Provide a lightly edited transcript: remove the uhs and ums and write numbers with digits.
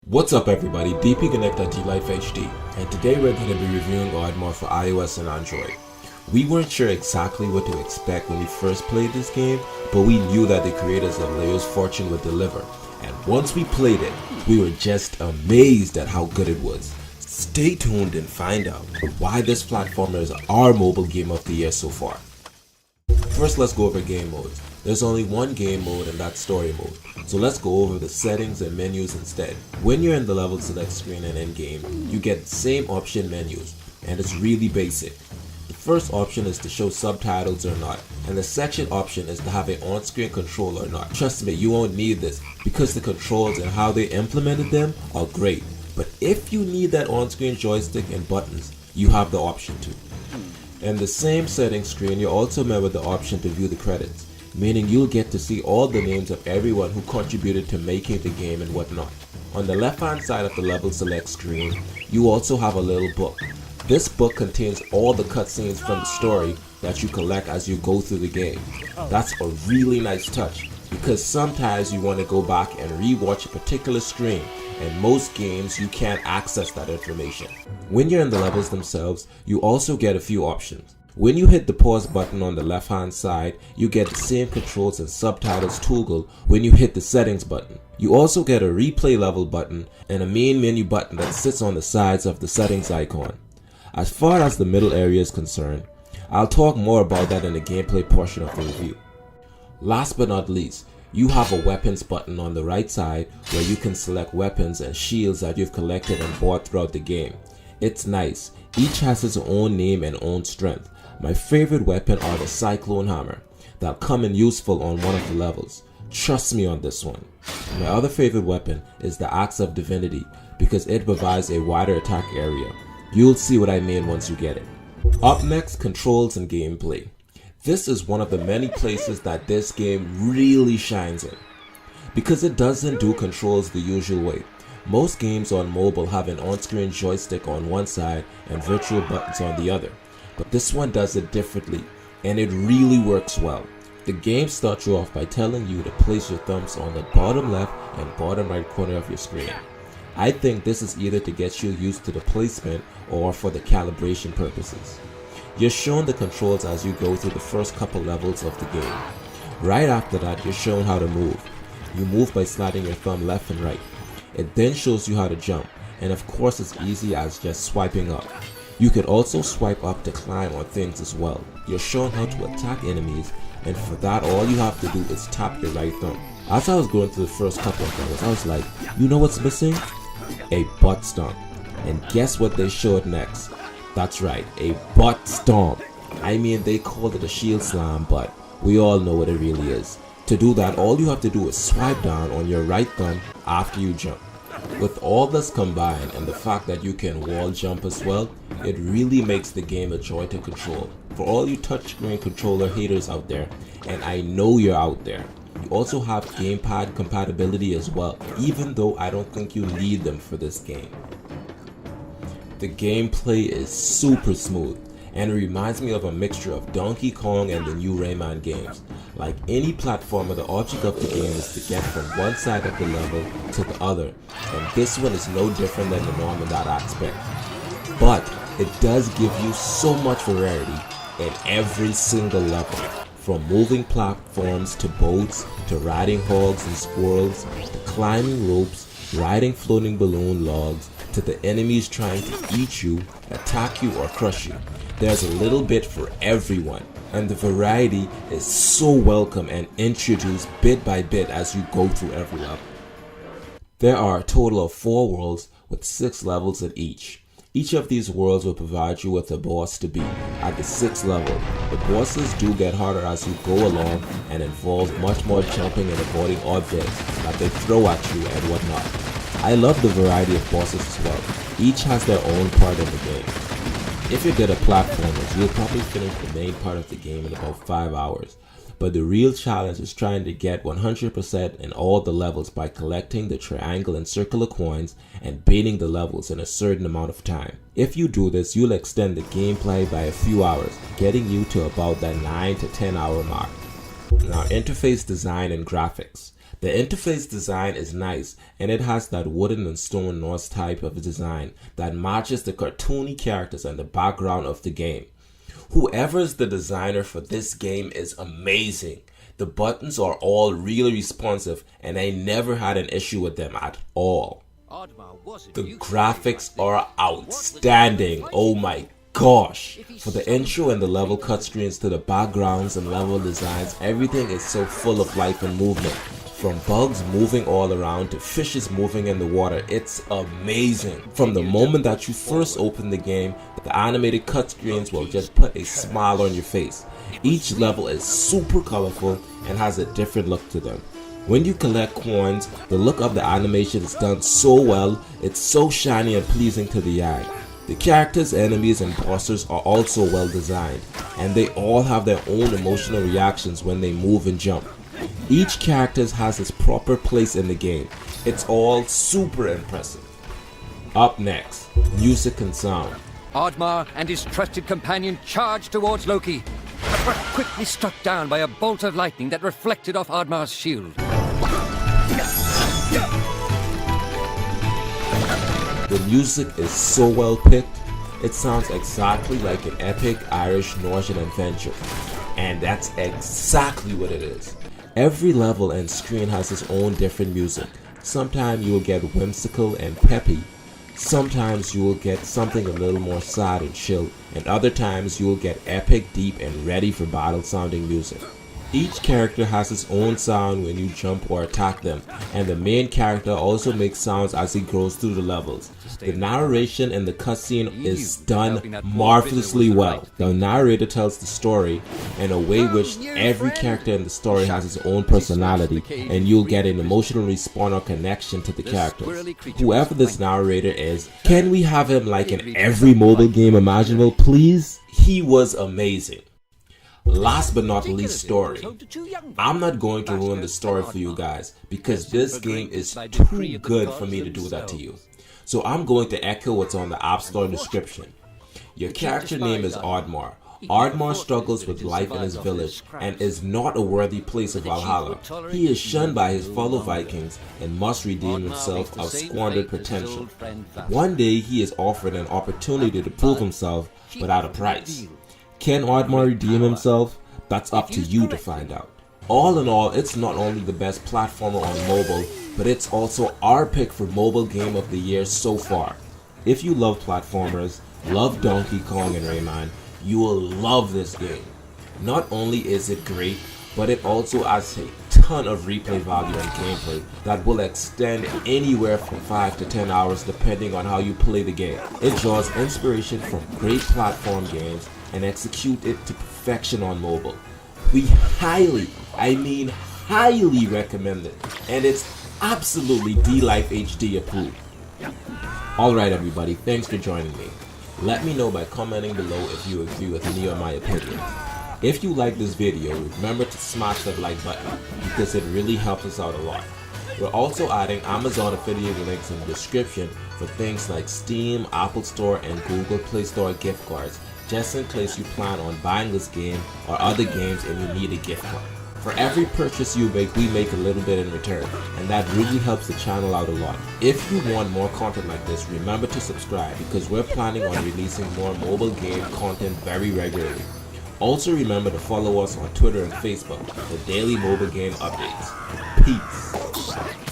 What's up everybody, DP Connect on T-Life HD, and today we're going to be reviewing Oddmar for iOS and Android. We weren't sure exactly what to expect when we first played this game, but we knew that the creators of Leo's Fortune would deliver, and once we played it, we were just amazed at how good it was. Stay tuned and find out why this platformer is our mobile game of the year so far. First, let's go over game modes. There's only one game mode, and that's story mode. So let's go over the settings and menus instead. When you're in the level select screen and end game, you get the same option menus, and it's really basic. The first option is to show subtitles or not, and the second option is to have an on-screen control or not. Trust me, you won't need this because the controls and how they implemented them are great. But if you need that on-screen joystick and buttons, you have the option to. In the same settings screen, you also remember the option to view the credits, meaning you'll get to see all the names of everyone who contributed to making the game and whatnot. On the left hand side of the level select screen, you also have a little book. This book contains all the cutscenes from the story that you collect as you go through the game. That's a really nice touch, because sometimes you want to go back and re-watch a particular screen, and most games you can't access that information. When you're in the levels themselves, you also get a few options. When you hit the pause button on the left hand side, you get the same controls and subtitles toggle when you hit the settings button. You also get a replay level button and a main menu button that sits on the sides of the settings icon. As far as the middle area is concerned, I'll talk more about that in the gameplay portion of the review. Last but not least, you have a weapons button on the right side where you can select weapons and shields that you've collected and bought throughout the game. It's nice. Each has its own name and own strength. My favorite weapon are the Cyclone Hammer that come in useful on one of the levels. Trust me on this one. My other favorite weapon is the Axe of Divinity because it provides a wider attack area. You'll see what I mean once you get it. Up next, controls and gameplay. This is one of the many places that this game really shines in, because it doesn't do controls the usual way. Most games on mobile have an on-screen joystick on one side and virtual buttons on the other, but this one does it differently, and it really works well. The game starts you off by telling you to place your thumbs on the bottom left and bottom right corner of your screen. I think this is either to get you used to the placement or for the calibration purposes. You're shown the controls as you go through the first couple levels of the game. Right after that, you're shown how to move. You move by sliding your thumb left and right. It then shows you how to jump, and of course it's easy as just swiping up. You could also swipe up to climb on things as well. You're shown how to attack enemies, and for that all you have to do is tap your right thumb. As I was going through the first couple of levels, I was like, you know what's missing? A butt stomp. And guess what they showed next? That's right, a butt stomp. I mean, they called it a shield slam, but we all know what it really is. To do that, all you have to do is swipe down on your right thumb after you jump. With all this combined and the fact that you can wall jump as well, it really makes the game a joy to control. For all you touchscreen controller haters out there, and I know you're out there, you also have gamepad compatibility as well, even though I don't think you need them for this game. The gameplay is super smooth, and it reminds me of a mixture of Donkey Kong and the new Rayman games. Like any platformer, the object of the game is to get from one side of the level to the other, and this one is no different than the norm in that aspect. But it does give you so much variety in every single level, from moving platforms to boats, to riding hogs and squirrels, to climbing ropes, riding floating balloon logs, to the enemies trying to eat you, attack you, or crush you. There's a little bit for everyone, and the variety is so welcome and introduced bit by bit as you go through every level. There are a total of 4 worlds with 6 levels at each. Each of these worlds will provide you with a boss to beat at the 6th level. The bosses do get harder as you go along and involve much more jumping and avoiding objects that they throw at you and whatnot. I love the variety of bosses as well. Each has their own part of the game. If you're good at platformers, you'll probably finish the main part of the game in about 5 hours. But the real challenge is trying to get 100% in all the levels by collecting the triangle and circular coins and beating the levels in a certain amount of time. If you do this, you'll extend the gameplay by a few hours, getting you to about that 9 to 10 hour mark. Now, interface design and graphics. The interface design is nice, and it has that wooden and stone Norse type of design that matches the cartoony characters and the background of the game. Whoever is the designer for this game is amazing. The buttons are all really responsive, and I never had an issue with them at all. The graphics are outstanding. Oh my gosh. For the intro and the level cut screens to the backgrounds and level designs, everything is so full of life and movement. From bugs moving all around to fishes moving in the water, it's amazing. From the moment that you first open the game, the animated cut screens will just put a smile on your face. Each level is super colorful and has a different look to them. When you collect coins, the look of the animation is done so well, it's so shiny and pleasing to the eye. The characters, enemies, and bosses are also well designed, and they all have their own emotional reactions when they move and jump. Each character has its proper place in the game. It's all super impressive. Up next, music and sound. Oddmar and his trusted companion charged towards Loki, but were quickly struck down by a bolt of lightning that reflected off Oddmar's shield. The music is so well picked, it sounds exactly like an epic Irish Norwegian adventure, and that's exactly what it is. Every level and screen has its own different music. Sometimes you will get whimsical and peppy, sometimes you will get something a little more sad and chill, and other times you will get epic, deep, and ready for battle sounding music. Each character has its own sound when you jump or attack them, and the main character also makes sounds as he goes through the levels. The narration in the cutscene is done marvelously well. The narrator tells the story in a way which every character in the story has its own personality, and you'll get an emotional response or connection to the characters. Whoever this narrator is, can we have him like in every mobile game imaginable, please? He was amazing. Last but not least, story. I'm not going to ruin the story for you guys because this game is too good for me to do that to you. So I'm going to echo what's on the App Store description. Your character name is Oddmar. Oddmar struggles with life in his village and is not a worthy place of Valhalla. He is shunned by his fellow Vikings and must redeem himself of squandered potential. One day he is offered an opportunity to prove himself, but at a price. Can Oddmar redeem himself? That's up to you to find out. All in all, it's not only the best platformer on mobile, but it's also our pick for mobile game of the year so far. If you love platformers, love Donkey Kong and Rayman, you will love this game. Not only is it great, but it also has a ton of replay value and gameplay that will extend anywhere from 5 to 10 hours depending on how you play the game. It draws inspiration from great platform games and execute it to perfection on mobile. We highly, I mean highly recommend it, and it's absolutely D-Life HD approved. Alright everybody, thanks for joining me. Let me know by commenting below if you agree with me or my opinion. If you like this video, remember to smash that like button because it really helps us out a lot. We're also adding Amazon affiliate links in the description for things like Steam, Apple Store, and Google Play Store gift cards, just in case you plan on buying this game or other games and you need a gift card. For every purchase you make, we make a little bit in return, and that really helps the channel out a lot. If you want more content like this, remember to subscribe because we're planning on releasing more mobile game content very regularly. Also remember to follow us on Twitter and Facebook for daily mobile game updates. Peace.